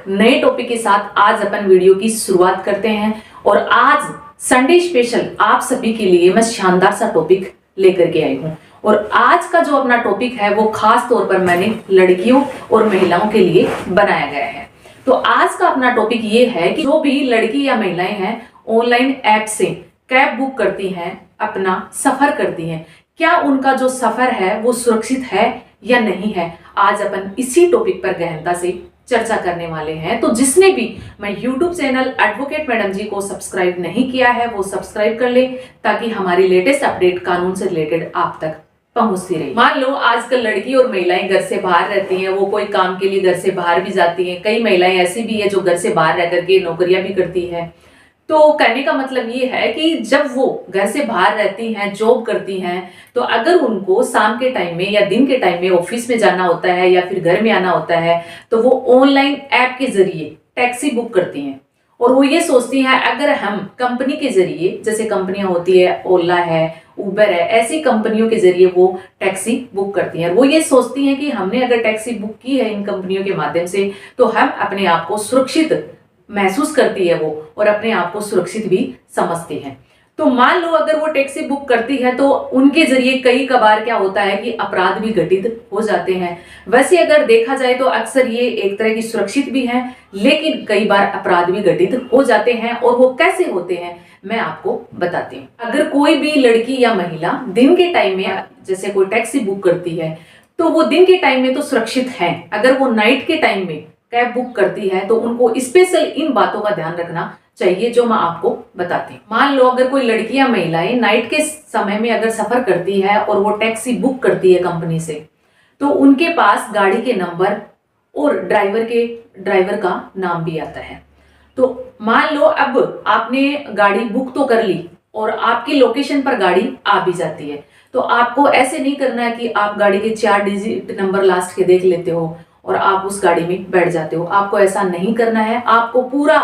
नए टॉपिक के साथ आज अपन वीडियो की शुरुआत करते हैं। और आज संडे स्पेशल आप सभी के लिए मैं शानदार सा टॉपिक लेकर के आई हूँ। और आज का जो अपना टॉपिक है वो खास तौर पर मैंने लड़कियों और महिलाओं के लिए बनाया गया है। तो आज का अपना टॉपिक ये है कि जो भी लड़की या महिलाएं हैं ऑनलाइन ऐप से कैब बुक करती हैं, अपना सफर करती हैं, क्या उनका जो सफर है वो सुरक्षित है या नहीं है, आज अपन इसी टॉपिक पर गहनता से चर्चा करने वाले हैं। तो जिसने भी मैं YouTube चैनल एडवोकेट मैडम जी को सब्सक्राइब नहीं किया है वो सब्सक्राइब कर ले, ताकि हमारी लेटेस्ट अपडेट कानून से रिलेटेड आप तक पहुंचती रही। मान लो आजकल लड़की और महिलाएं घर से बाहर रहती हैं, वो कोई काम के लिए घर से बाहर भी जाती हैं। कई महिलाएं ऐसी भी है जो घर से बाहर रह करके नौकरियां भी करती हैं। तो कहने का मतलब ये है कि जब वो घर से बाहर रहती हैं, जॉब करती हैं, तो अगर उनको शाम के टाइम में या दिन के टाइम में ऑफिस में जाना होता है या फिर घर में आना होता है, तो वो ऑनलाइन ऐप के जरिए टैक्सी बुक करती हैं। और वो ये सोचती हैं अगर हम कंपनी के जरिए, जैसे कंपनियां होती है ओला है, उबर है, ऐसी कंपनियों के जरिए वो टैक्सी बुक करती हैं। वो ये सोचती हैं कि हमने अगर टैक्सी बुक की है इन कंपनियों के माध्यम से तो हम अपने आप को सुरक्षित महसूस करती है वो, और अपने आप को सुरक्षित भी समझती है। तो मान लो अगर वो टैक्सी बुक करती है तो उनके जरिए कई कबार क्या होता है कि अपराध भी घटित हो जाते हैं। वैसे अगर देखा जाए तो अक्सर ये एक तरह की सुरक्षित भी है, लेकिन कई बार अपराध भी घटित हो जाते हैं। और वो कैसे होते हैं मैं आपको बताती हूँ। अगर कोई भी लड़की या महिला दिन के टाइम में जैसे कोई टैक्सी बुक करती है तो वो दिन के टाइम में तो सुरक्षित है। अगर वो नाइट के टाइम में कैब बुक करती है तो उनको स्पेशल इन बातों का ध्यान रखना चाहिए जो मैं आपको बताती हूँ। मान लो अगर कोई लड़की या महिलाएं नाइट के समय में अगर सफर करती है और वो टैक्सी बुक करती है कंपनी से, तो उनके पास गाड़ी के नंबर और ड्राइवर का नाम भी आता है। तो मान लो अब आपने गाड़ी बुक तो कर ली और आपकी लोकेशन पर गाड़ी आ भी जाती है, तो आपको ऐसे नहीं करना है कि आप गाड़ी के 4 डिजिट नंबर लास्ट के देख लेते हो और आप उस गाड़ी में बैठ जाते हो। आपको ऐसा नहीं करना है। आपको पूरा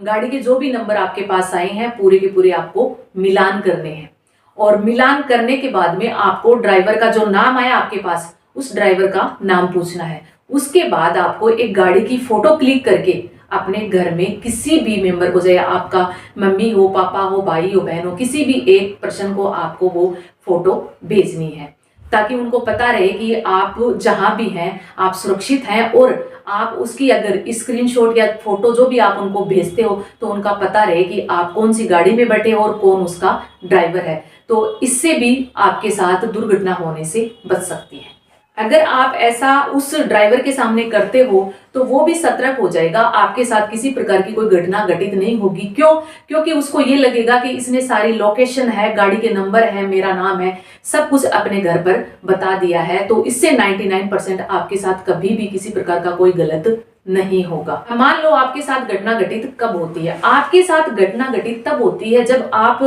गाड़ी के जो भी नंबर आपके पास आए हैं पूरे के पूरे आपको मिलान करने हैं। और मिलान करने के बाद में आपको ड्राइवर का जो नाम आया आपके पास, उस ड्राइवर का नाम पूछना है। उसके बाद आपको एक गाड़ी की फोटो क्लिक करके अपने घर में किसी भी मेंबर को, चाहे आपका मम्मी हो, पापा हो, भाई हो, बहन हो, किसी भी एक पर्सन को आपको वो फोटो भेजनी है, ताकि उनको पता रहे कि आप जहां भी हैं आप सुरक्षित हैं। और आप उसकी अगर स्क्रीनशॉट या फोटो जो भी आप उनको भेजते हो तो उनका पता रहे कि आप कौन सी गाड़ी में बैठे हो और कौन उसका ड्राइवर है। तो इससे भी आपके साथ दुर्घटना होने से बच सकती है। अगर आप ऐसा उस ड्राइवर के सामने करते हो तो वो भी सतर्क हो जाएगा, आपके साथ किसी प्रकार की कोई घटना घटित नहीं होगी। क्यों? क्योंकि उसको ये लगेगा कि इसने सारी लोकेशन है, गाड़ी के नंबर है, मेरा नाम है, सब कुछ अपने घर पर बता दिया है। तो इससे 99% आपके साथ कभी भी किसी प्रकार का कोई गलत नहीं होगा। मान लो आपके साथ घटना घटित कब होती है? आपके साथ घटना घटित तब होती है जब आप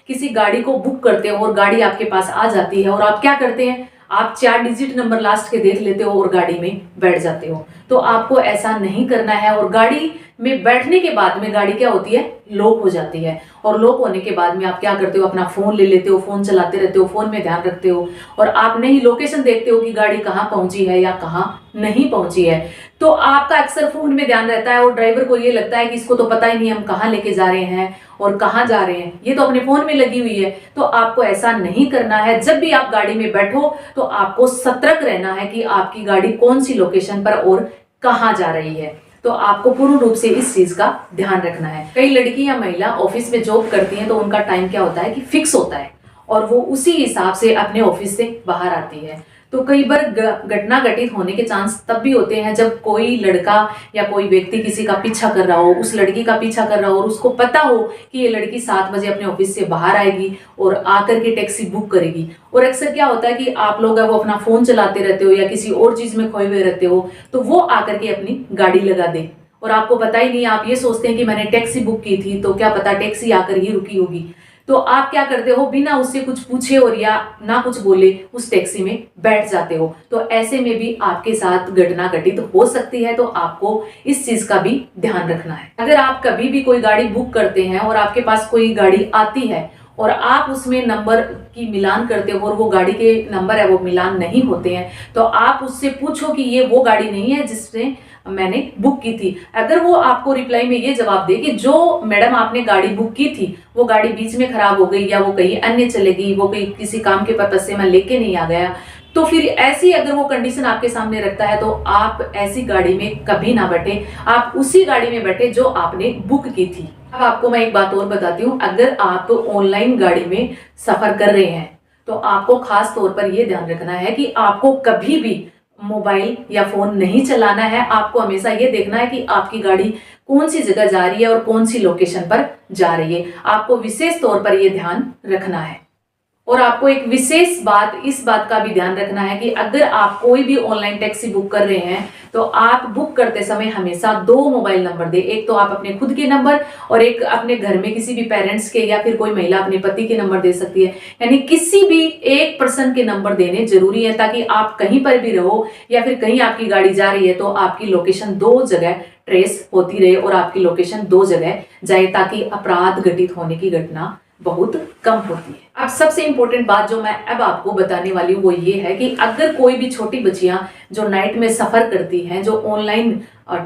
किसी गाड़ी को बुक करते हो और गाड़ी आपके पास आ जाती है और आप क्या करते हैं, आप 4 डिजिट नंबर लास्ट के देख लेते हो और गाड़ी में बैठ जाते हो। तो आपको ऐसा नहीं करना है। और गाड़ी में बैठने के बाद में गाड़ी क्या होती है, लॉक हो जाती है। और लॉक होने के बाद में आप क्या करते हो, अपना फोन ले लेते हो, फोन चलाते रहते हो, फोन में ध्यान रखते हो और आप नहीं लोकेशन देखते हो कि गाड़ी कहाँ पहुंची है या कहाँ नहीं पहुंची है। तो आपका अक्सर फोन में ध्यान रहता है और ड्राइवर को ये लगता है कि इसको तो पता ही नहीं हम कहाँ लेके जा रहे हैं और कहाँ जा रहे हैं, ये तो अपने फोन में लगी हुई है। तो आपको ऐसा नहीं करना है। जब भी आप गाड़ी में बैठो तो आपको सतर्क रहना है कि आपकी गाड़ी कौन सी लोकेशन पर और कहाँ जा रही है। तो आपको पूर्ण रूप से इस चीज का ध्यान रखना है। कई लड़की या महिला ऑफिस में जॉब करती हैं तो उनका टाइम क्या होता है कि फिक्स होता है और वो उसी हिसाब से अपने ऑफिस से बाहर आती है। तो कई बार घटना घटित होने के चांस तब भी होते हैं जब कोई लड़का या कोई व्यक्ति किसी का पीछा कर रहा हो, उस लड़की का पीछा कर रहा हो और उसको पता हो कि ये लड़की 7 बजे अपने ऑफिस से बाहर आएगी और आकर के टैक्सी बुक करेगी। और अक्सर क्या होता है कि आप लोग वो अपना फोन चलाते रहते हो या किसी और चीज में खोए हुए रहते हो, तो वो आकर के अपनी गाड़ी लगा दे और आपको पता ही नहीं। आप ये सोचते हैं कि मैंने टैक्सी बुक की थी, तो क्या पता टैक्सी आकर ही रुकी होगी। तो आप क्या करते हो, बिना उससे कुछ पूछे और या ना कुछ बोले उस टैक्सी में बैठ जाते हो। तो ऐसे में भी आपके साथ घटना घटित हो सकती है। तो आपको इस चीज का भी ध्यान रखना है। अगर आप कभी भी कोई गाड़ी बुक करते हैं और आपके पास कोई गाड़ी आती है और आप उसमें नंबर की मिलान करते हो और वो गाड़ी के नंबर है वो मिलान नहीं होते हैं, तो आप उससे पूछो कि ये वो गाड़ी नहीं है जिसने मैंने बुक की थी। अगर वो आपको रिप्लाई में ये जवाब दे कि जो मैडम आपने गाड़ी बुक की थी वो गाड़ी बीच में खराब हो गई, या वो कहीं अन्य चले गई, वो कहीं किसी काम के पर्पज से मैं लेके नहीं आ गया, तो फिर ऐसी अगर वो कंडीशन आपके सामने रखता है तो आप ऐसी गाड़ी में कभी ना बैठे, आप उसी गाड़ी में बैठे जो आपने बुक की थी। अब आपको मैं एक बात और बताती हूँ, अगर आप ऑनलाइन गाड़ी में सफर कर रहे हैं तो आपको खास तौर पर यह ध्यान रखना है कि आपको कभी भी मोबाइल या फोन नहीं चलाना है। आपको हमेशा ये देखना है कि आपकी गाड़ी कौन सी जगह जा रही है और कौन सी लोकेशन पर जा रही है। आपको विशेष तौर पर यह ध्यान रखना है। और आपको एक विशेष बात, इस बात का भी ध्यान रखना है कि अगर आप कोई भी ऑनलाइन टैक्सी बुक कर रहे हैं तो आप बुक करते समय हमेशा 2 मोबाइल नंबर दे। एक तो आप अपने खुद के नंबर और एक अपने घर में किसी भी पेरेंट्स के, या फिर कोई महिला अपने पति के नंबर दे सकती है। यानी किसी भी एक पर्सन के नंबर देने जरूरी है, ताकि आप कहीं पर भी रहो या फिर कहीं आपकी गाड़ी जा रही है तो आपकी लोकेशन 2 जगह ट्रेस होती रहे और आपकी लोकेशन 2 जगह जाए, ताकि अपराध घटित होने की घटना बहुत कम होती है। अब सबसे इंपॉर्टेंट बात जो मैं अब आपको बताने वाली हूँ वो ये है कि अगर कोई भी छोटी बच्चियां जो नाइट में सफर करती हैं, जो ऑनलाइन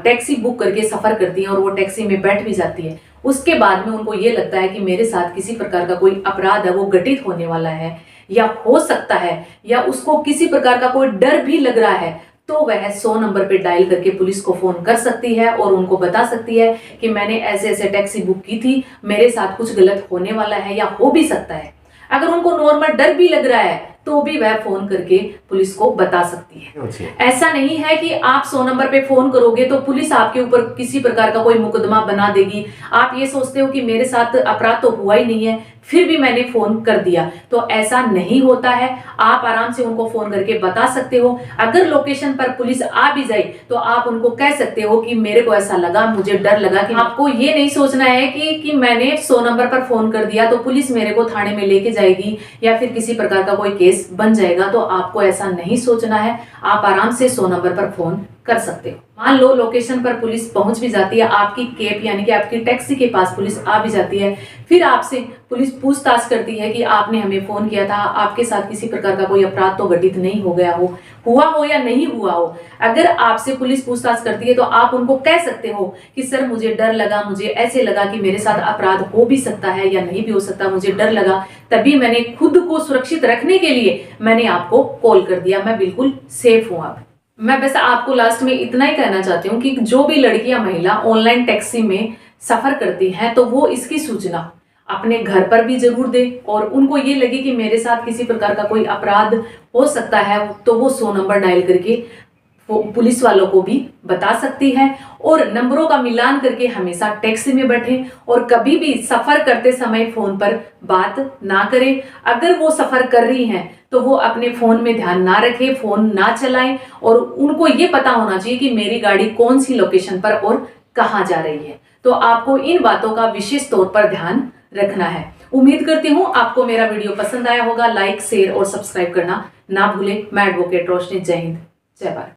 टैक्सी बुक करके सफर करती हैं और वो टैक्सी में बैठ भी जाती है, उसके बाद में उनको ये लगता है कि मेरे साथ किसी प्रकार का कोई अपराध है वो घटित होने वाला है या हो सकता है, या उसको किसी प्रकार का कोई डर भी लग रहा है, तो वह 100 नंबर पे डायल करके पुलिस को फोन कर सकती है और उनको बता सकती है कि मैंने ऐसे ऐसे टैक्सी बुक की थी, मेरे साथ कुछ गलत होने वाला है या हो भी सकता है। अगर उनको नॉर्मल डर भी लग रहा है तो भी वह फोन करके पुलिस को बता सकती है। ऐसा नहीं है कि आप 100 नंबर पे फोन करोगे तो पुलिस आपके ऊपर किसी प्रकार का कोई मुकदमा बना देगी। आप ये सोचते हो कि मेरे साथ अपराध तो हुआ ही नहीं है, फिर भी मैंने फोन कर दिया, तो ऐसा नहीं होता है। आप आराम से उनको फोन करके बता सकते हो। अगर लोकेशन पर पुलिस आ भी जाए तो आप उनको कह सकते हो कि मेरे को ऐसा लगा, मुझे डर लगा। कि आपको ये नहीं सोचना है कि मैंने 100 नंबर पर फोन कर दिया तो पुलिस मेरे को थाने में लेके जाएगी या फिर किसी प्रकार का कोई केस बन जाएगा, तो आपको ऐसा नहीं सोचना है। आप आराम से 100 नंबर पर फोन कर सकते हो। मान लो लोकेशन पर पुलिस पहुंच भी जाती है, आपकी कैब यानी कि आपकी टैक्सी के पास पुलिस आ भी जाती है, फिर आपसे पुलिस पूछताछ करती है कि आपने हमें फोन किया था, आपके साथ किसी प्रकार का कोई अपराध तो घटित नहीं हो गया हो, हुआ हो या नहीं हुआ हो। अगर आपसे पुलिस पूछताछ करती है तो आप उनको कह सकते हो कि सर मुझे डर लगा, मुझे ऐसे लगा कि मेरे साथ अपराध हो भी सकता है या नहीं भी हो सकता, मुझे डर लगा, तभी मैंने खुद को सुरक्षित रखने के लिए मैंने आपको कॉल कर दिया, मैं बिल्कुल सेफ हूं। अब मैं बस आपको लास्ट में इतना ही कहना चाहती हूँ कि जो भी लड़कियां, महिला ऑनलाइन टैक्सी में सफर करती हैं तो वो इसकी सूचना अपने घर पर भी जरूर दे, और उनको ये लगे कि मेरे साथ किसी प्रकार का कोई अपराध हो सकता है तो वो 100 नंबर डायल करके पुलिस वालों को भी बता सकती है। और नंबरों का मिलान करके हमेशा टैक्सी में बैठे और कभी भी सफर करते समय फोन पर बात ना करें। अगर वो सफर कर रही हैं तो वो अपने फोन में ध्यान ना रखें, फोन ना चलाएं, और उनको ये पता होना चाहिए कि मेरी गाड़ी कौन सी लोकेशन पर और कहाँ जा रही है। तो आपको इन बातों का विशेष तौर पर ध्यान रखना है। उम्मीद करती हूँ आपको मेरा वीडियो पसंद आया होगा। लाइक, शेयर और सब्सक्राइब करना ना भूलें। मैं एडवोकेट रोशनी। जय हिंद, जय भारत।